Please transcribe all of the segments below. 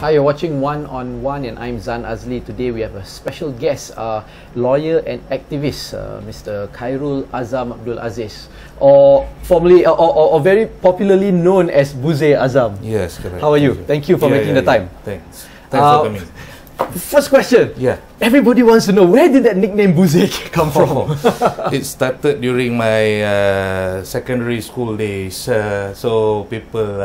Hi, you're watching One on One, and I'm Zan Azli. Today we have a special guest, lawyer and activist, Mr. Khairul Buzze'Azam Abdul Aziz, or formerly, or very popularly known as Buzze'Azam. Yes, correct. How are you? Thank you for making the time. Thanks. Thanks for coming. First question. Yeah. Everybody wants to know, where did that nickname Buzze come from? It started during my secondary school days. So people,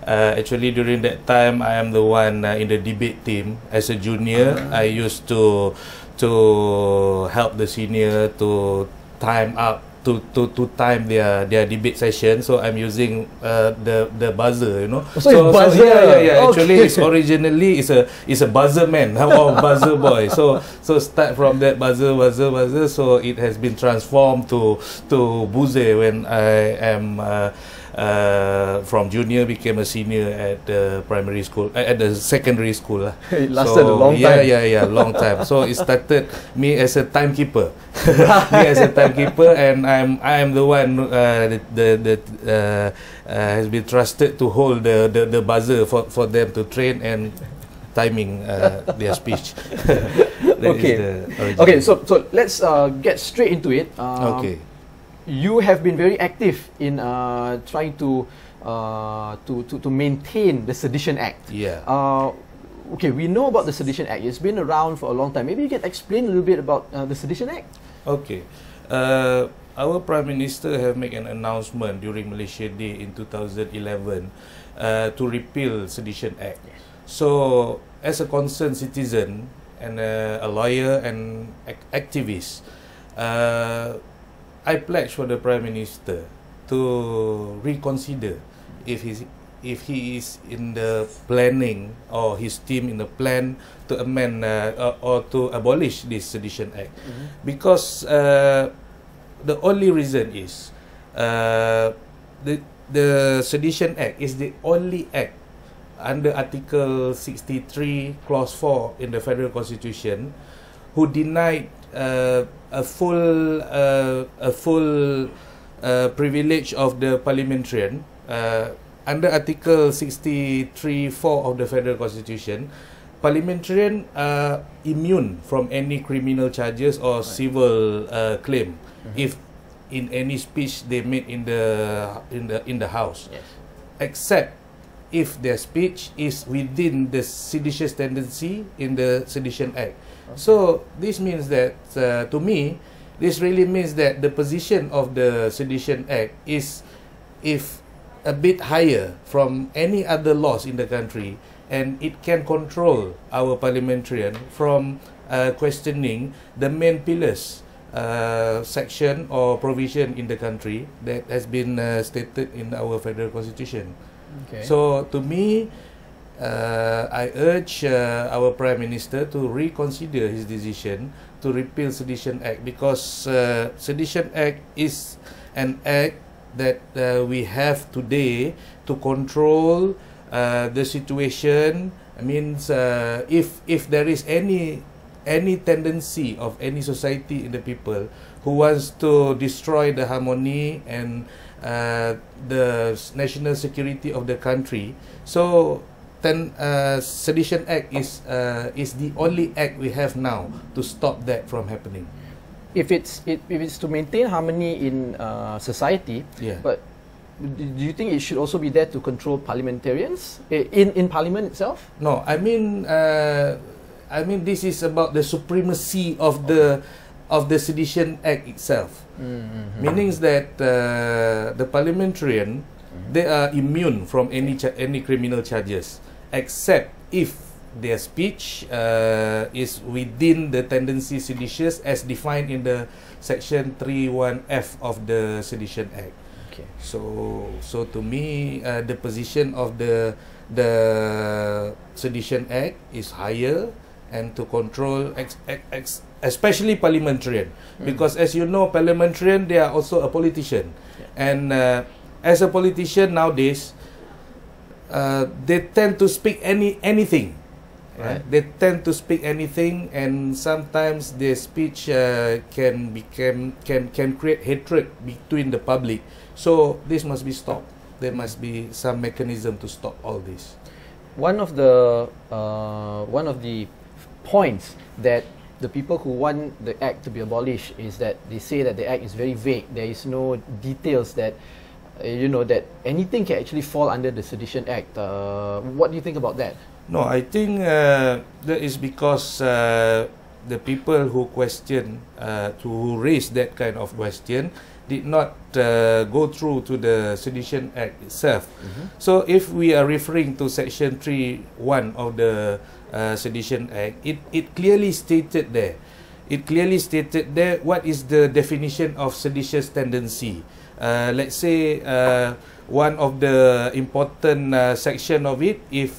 actually during that time, I am the one in the debate team. As a junior, I used to help the senior to time up, to time their debate session. So I'm using the buzzer, you know. So buzzer. Yeah. Okay. Actually, it's originally it's a buzzer man or buzzer boy. So start from that buzzer. So it has been transformed to Buzze when I am from junior became a senior at the primary school, at the secondary school. It lasted a long time. Yeah, long time. So it started me as a timekeeper. And I am the one has been trusted to hold the buzzer for them to train and timing their speech. Okay, so let's get straight into it. Okay. You have been very active in trying to maintain the Sedition Act. Yeah. Okay, we know about the Sedition Act. It's been around for a long time. Maybe you can explain a little bit about the Sedition Act. Okay. Our Prime Minister have made an announcement during Malaysia Day in 2011 to repeal Sedition Act. Yes. So, as a concerned citizen and a lawyer and activist, I pledge for the Prime Minister to reconsider if he is in the planning or his team in the plan to amend or to abolish this Sedition Act. Because the only reason is the Sedition Act is the only act under Article 63 Clause 4 in the Federal Constitution who denied a full privilege of the parliamentarian under Article 63(4) of the Federal Constitution. Parliamentarian are immune from any criminal charges or civil claim if in any speech they made in the House, Yes. except if their speech is within the seditious tendency in the Sedition Act. So this means that to me, this really means that the position of the Sedition Act is a bit higher from any other laws in the country, and it can control our parliamentarian from questioning the main pillars section or provision in the country that has been stated in our federal constitution. Okay. So to me, I urge our Prime Minister to reconsider his decision to repeal Sedition Act, because Sedition Act is an act that we have today to control the situation. It means if there is any tendency of any society in the people who wants to destroy the harmony and the national security of the country, so then Sedition Act is the only act we have now to stop that from happening. If it's to maintain harmony in society, Yeah. but do you think it should also be there to control parliamentarians in Parliament itself? No, I mean this is about the supremacy of the Sedition Act itself. Meaning that the parliamentarian, they are immune from any criminal charges, except if their speech is within the tendency seditious as defined in the section 3(1)(f) of the Sedition Act. Okay. So to me, the position of the Sedition Act is higher, and to control especially parliamentarian, because as you know, parliamentarian, they are also a politician, and as a politician nowadays, they tend to speak anything. Right. They tend to speak anything, and sometimes their speech can create hatred between the public. So this must be stopped. There must be some mechanism to stop all this. one of the points that the people who want the Act to be abolished is that they say that the Act is very vague. There is no details that that anything can actually fall under the Sedition Act. What do you think about that? No, I think that is because the people who question, who raise that kind of question, did not go through to the Sedition Act itself. So if we are referring to Section 3(1) of the Sedition Act, it clearly stated there. What is the definition of seditious tendency. Let's say one of the important section of it, if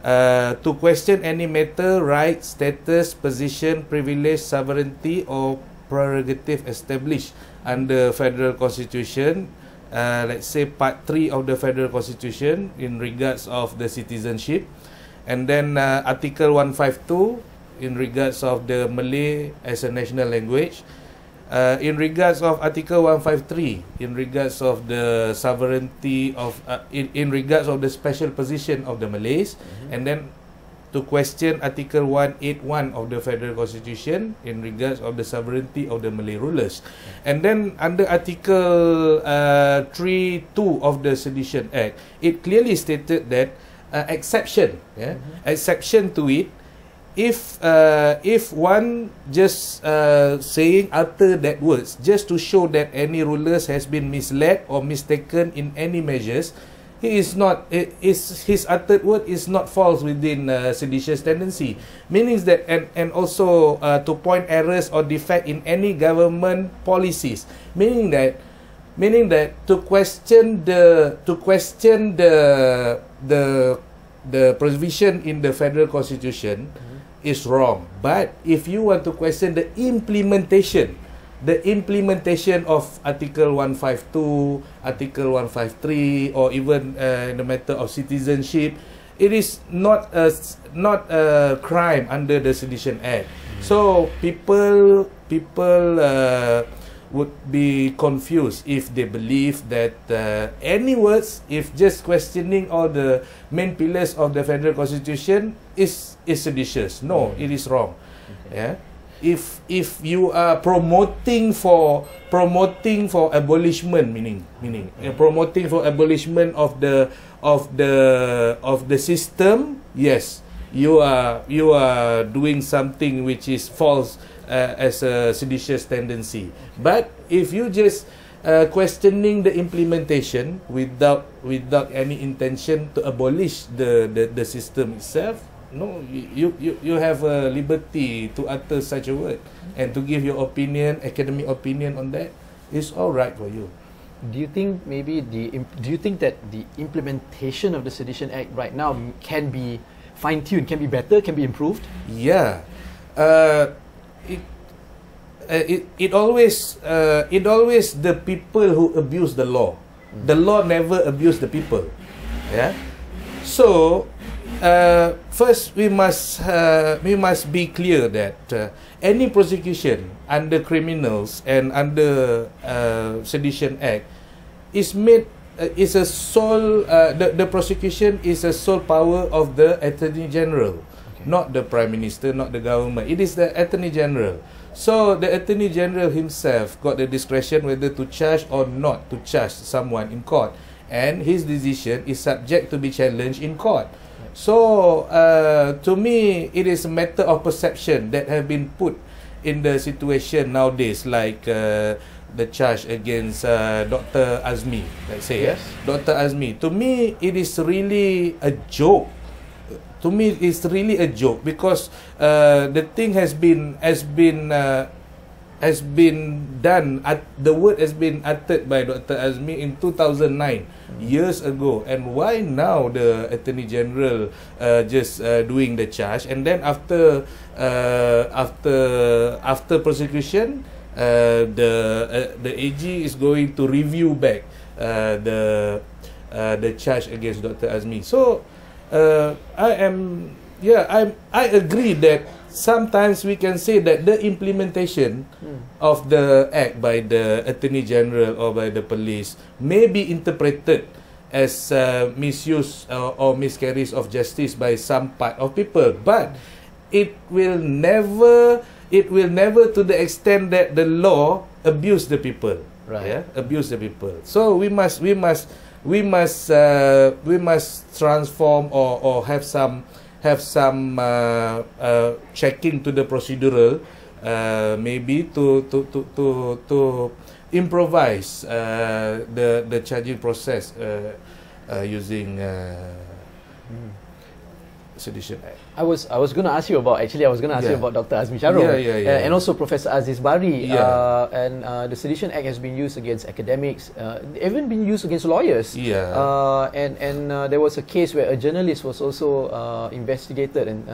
to question any matter, right, status, position, privilege, sovereignty or prerogative established under Federal Constitution, let's say Part 3 of the Federal Constitution in regards of the citizenship, and then Article 152 in regards of the Malay as a national language, in regards of Article 153 in regards of the sovereignty of in regards of the special position of the Malays, and then to question Article 181 of the Federal Constitution in regards of the sovereignty of the Malay rulers. And then under Article 3(2) of the Sedition Act, it clearly stated that exception to it, if one just saying utter that words just to show that any rulers has been misled or mistaken in any measures, his uttered word is not falls within seditious tendency, meaning that and also to point errors or defect in any government policies, meaning that to question the provision in the Federal Constitution is wrong. But if you want to question the implementation of Article 152, Article 153, or even in the matter of citizenship, it is not a crime under the Sedition Act. So people would be confused if they believe that any words, if just questioning all the main pillars of the Federal Constitution is seditious. No, it is wrong. Yeah. If you are promoting for abolishment, meaning promoting for abolishment of the system, yes, you are doing something which is false as a seditious tendency. But if you just questioning the implementation without any intention to abolish the system itself, no, you have a liberty to utter such a word and to give your opinion, academic opinion on that. It's all right for you. Do you think that the implementation of the Sedition Act right now can be fine-tuned, can be better, can be improved? Yeah. It always the people who abuse the law. The law never abuse the people. Yeah. So first we must be clear that any prosecution under criminals and under Sedition Act is made is a sole the prosecution is a sole power of the Attorney General, not the Prime Minister, not the government. It is the Attorney General. So the Attorney General himself got the discretion whether to charge or not to charge someone in court, and his decision is subject to be challenged in court. So to me, it is a matter of perception that have been put in the situation nowadays, like the charge against Dr. Azmi, let's say. Yes. Dr. Azmi. To me, it is really a joke. To me, it's really a joke because the thing has been done. The word has been uttered by Dr. Azmi in 2009, years ago. And why now the Attorney General just doing the charge, and then after prosecution, the AG is going to review back the charge against Dr. Azmi. So I agree that sometimes we can say that the implementation of the act by the Attorney General or by the police may be interpreted as misuse or miscarriage of justice by some part of people, but it will never to the extent that the law abuse the people, right? Abuse the people. So we must transform or have some checking to the procedural, maybe to improvise the charging process using Sedition Act. I was going to ask you about you about Dr. Azmi Shahrul, and also Professor Aziz Bari, and the Sedition Act has been used against academics, even been used against lawyers, and there was a case where a journalist was also investigated and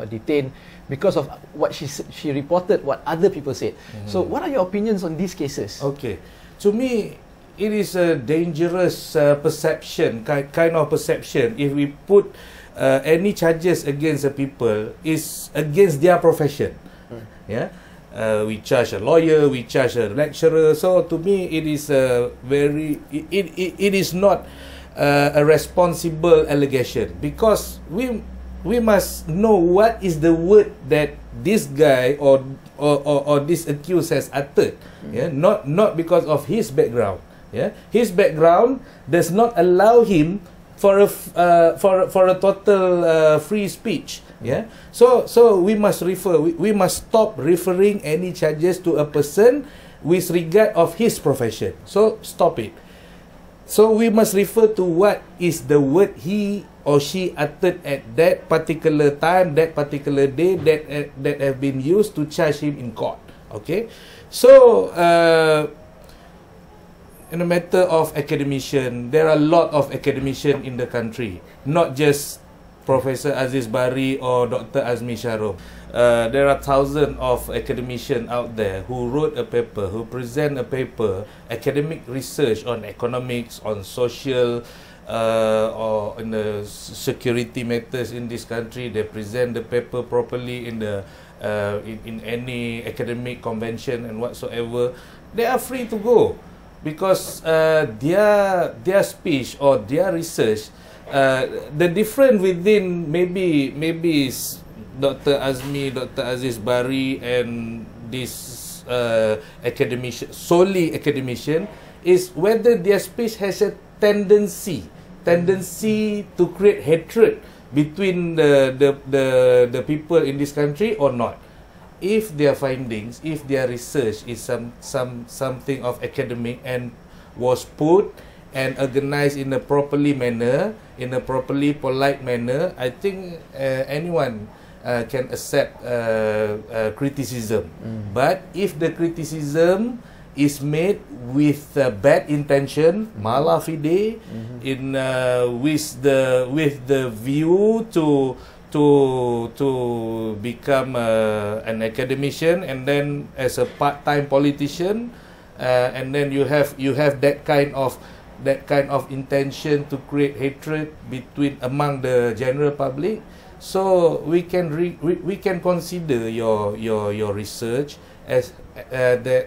detained because of what she reported what other people said. So what are your opinions on these cases? Okay, to me it is a dangerous perception, kind of perception, if we put any charges against the people is against their profession. We charge a lawyer, we charge a lecturer. So to me, it is a very it is not a responsible allegation, because we must know what is the word that this guy or this accused has uttered. Not because of his background. His background does not allow him for a total free speech. So we must stop referring any charges to a person with regard of his profession. So stop it. So we must refer to what is the word he or she uttered at that particular time, that particular day, that have been used to charge him in court. Okay, so in a matter of academician, there are a lot of academician in the country, not just Professor Aziz Bari or Dr. Azmi Shahrul. There are thousands of academicians out there who wrote a paper, who present a paper, academic research on economics, on social, or in the security matters in this country. They present the paper properly in the in any academic convention and whatsoever. They are free to go, because their speech or their research, the difference within maybe Dr. Azmi, Dr. Aziz Bari and this academician, solely academician, is whether their speech has a tendency to create hatred between the people in this country or not. If their findings, if their research is something of academic and was put and organized in a properly manner, in a properly polite manner, I think anyone can accept criticism. But if the criticism is made with bad intention, mala fide, in with the view to become an academician, and then as a part-time politician, and then you have that kind of intention to create hatred among the general public. So we can consider your research as that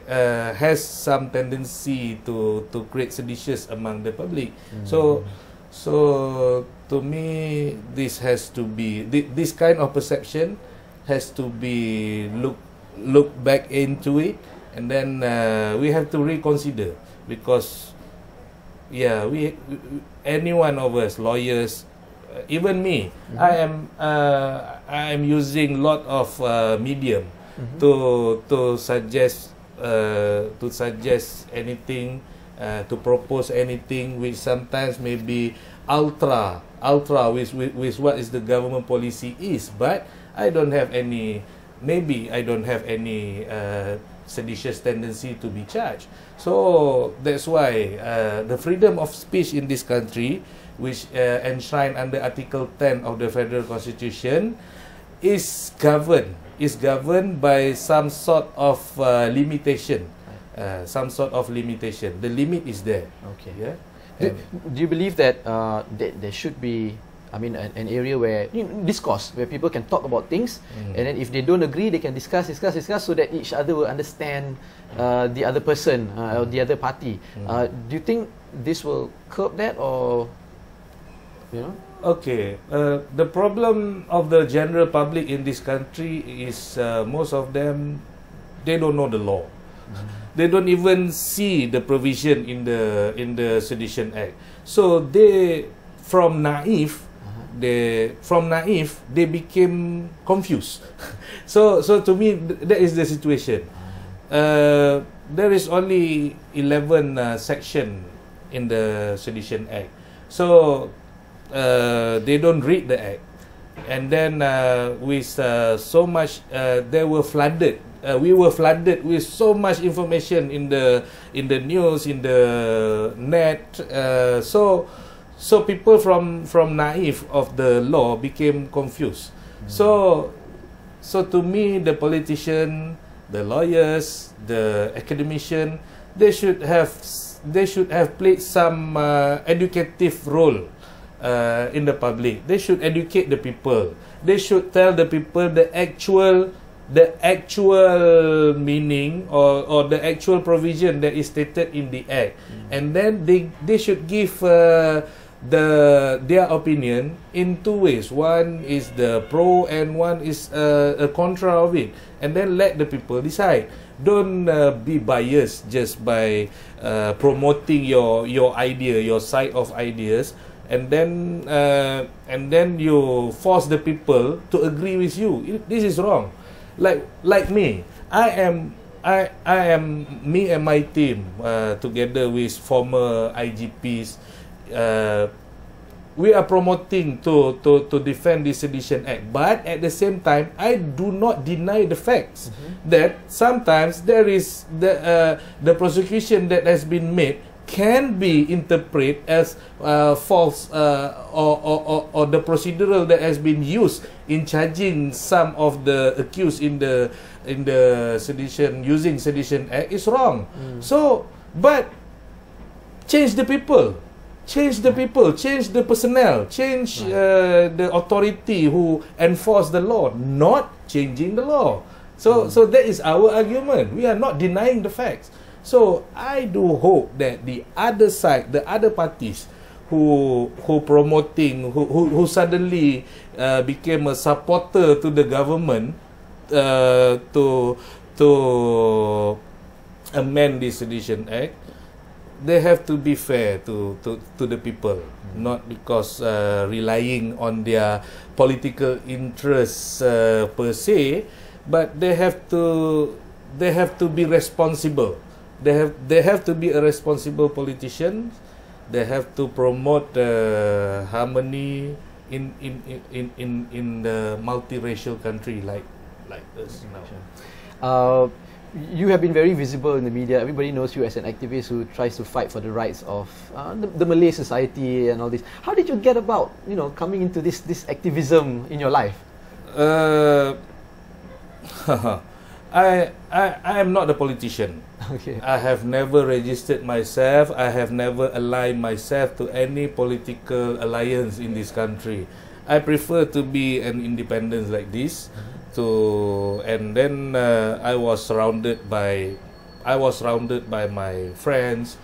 has some tendency to create seditious among the public. So to me, this has to be this kind of perception has to be look back into it, and then we have to reconsider, because any one of us, lawyers, even me, I am using lot of medium to suggest anything, to propose anything which sometimes may be ultra with what is the government policy is, but I don't have any seditious tendency to be charged. So that's why the freedom of speech in this country, which enshrined under Article 10 of the Federal Constitution, is governed by some sort of limitation. The limit is there. Okay. Do you believe that there should be I mean, an area where discourse, where people can talk about things, and then if they don't agree, they can discuss, so that each other will understand the other person or the other party. Do you think this will curb that, or you know? Okay, the problem of the general public in this country is most of them, they don't know the law. They don't even see the provision in the Sedition Act. So they, from naive, they became confused. so to me, that is the situation. There is only 11 section in the Sedition Act. So they don't read the act, and then with so much, we were flooded with so much information in the news, in the net. So people from naive of the law became confused. So to me, the politician, the lawyers, the academician, they should have played some educative role in the public. They should educate the people. They should tell the people the actual meaning or the actual provision that is stated in the act, and then they should give their opinion in two ways. One is the pro and one is a contra of it, and then let the people decide. Don't be biased just by promoting your idea, your side of ideas, and then you force the people to agree with you. This is wrong. Like me, I am me and my team together with former IGPs. We are promoting to defend the Sedition Act, but at the same time, I do not deny the facts that sometimes there is the prosecution that has been made can be interpreted as false, or the procedural that has been used in charging some of the accused in the sedition, using Sedition Act, is wrong. So, but change the people, change the personnel, change the authority who enforce the law, not changing the law. So that is our argument. We are not denying the facts. So I do hope that the other side, the other parties who suddenly became a supporter to the government to amend the Sedition Act, they have to be fair to the people, not because relying on their political interests per se, but they have to be responsible. They have to be a responsible politician. They have to promote harmony in the multiracial country like us now. You have been very visible in the media. Everybody knows you as an activist who tries to fight for the rights of the Malay society and all this. How did you get about, coming into this activism in your life? I am not a politician. Okay. I have never registered myself. I have never aligned myself to any political alliance in this country. I prefer to be an independent like this. And then I was surrounded by my friends,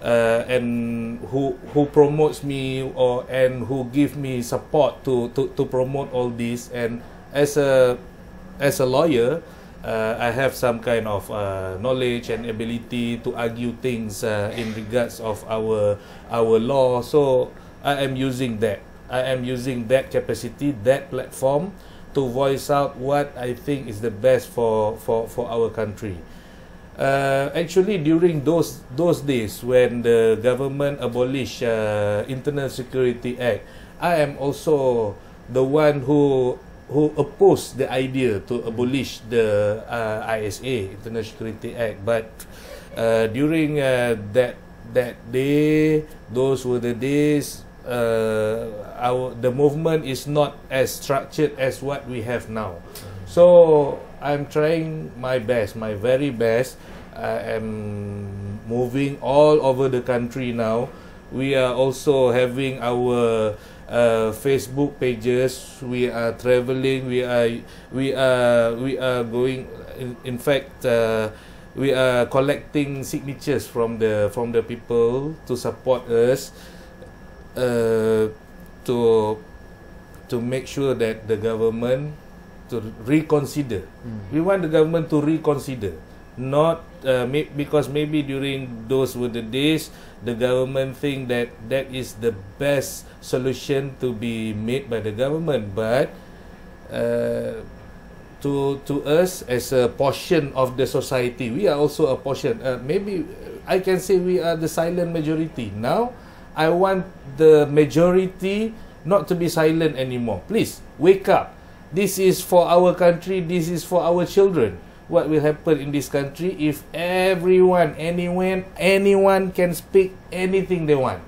and who promotes me and who give me support to promote all this. And as a lawyer, I have some kind of knowledge and ability to argue things in regards of our law. So I am using that. I am using that capacity, that platform, to voice out what I think is the best for our country. Actually, during those days when the government abolished Internal Security Act, I am also the one who opposed the idea to abolish the ISA, Internal Security Act. But during that day, those were the days. The movement is not as structured as what we have now. So I'm trying my best, my very best. I am moving all over the country now. We are also having our Facebook pages. We are traveling. We are going. In fact, we are collecting signatures from the people to support us, to make sure that the government to reconsider. We want the government to reconsider, not because maybe during those were the days the government think that that is the best solution to be made by the government, but to us as a portion of the society, we are also a portion. Maybe I can say we are the silent majority. Now I want the majority not to be silent anymore. Please wake up. This is for our country. This is for our children. What will happen in this country if everyone, anyone can speak anything they want?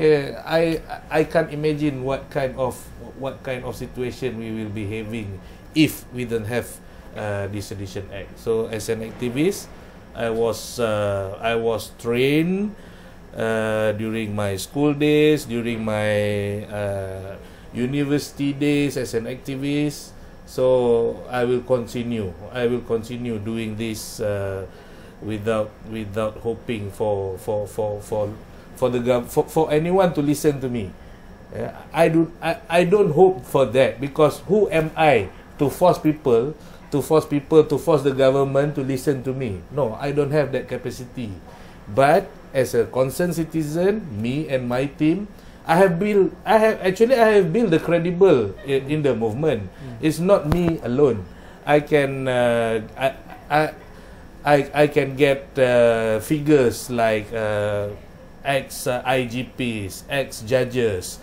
I can't imagine what kind of situation we will be having if we don't have this Sedition Act. So as an activist, I was trained during my school days, during my university days as an activist. So I will continue doing this without hoping for anyone to listen to me. I don't hope for that, because who am I to force the government to listen to me? No, I don't have that capacity. But as a concerned citizen, me and my team, I have built the credible in the movement. It's not me alone. I can get figures like ex-IGPs, ex-judges,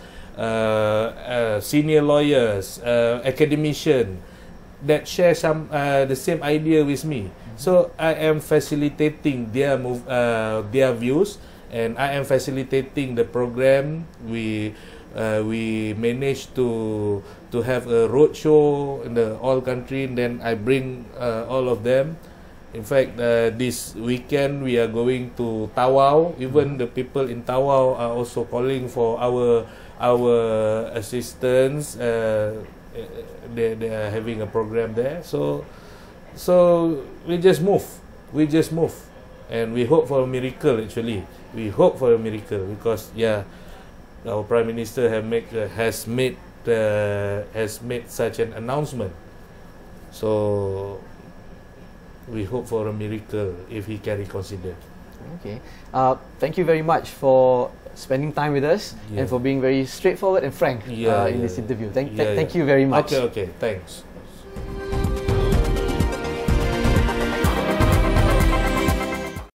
senior lawyers, academicians that share the same idea with me. So I am facilitating their views, and I am facilitating the program. We managed to have a road show in the all country, and then I bring all of them. In fact, this weekend we are going to Tawau. Even the people in Tawau are also calling for our assistance. They are having a program there. So we just move, and we hope for a miracle. Actually, we hope for a miracle, because our Prime Minister has made such an announcement. So we hope for a miracle if he can reconsider. Okay. Thank you very much for spending time with us, and for being very straightforward and frank in this interview. Thank you very much. Okay, thanks.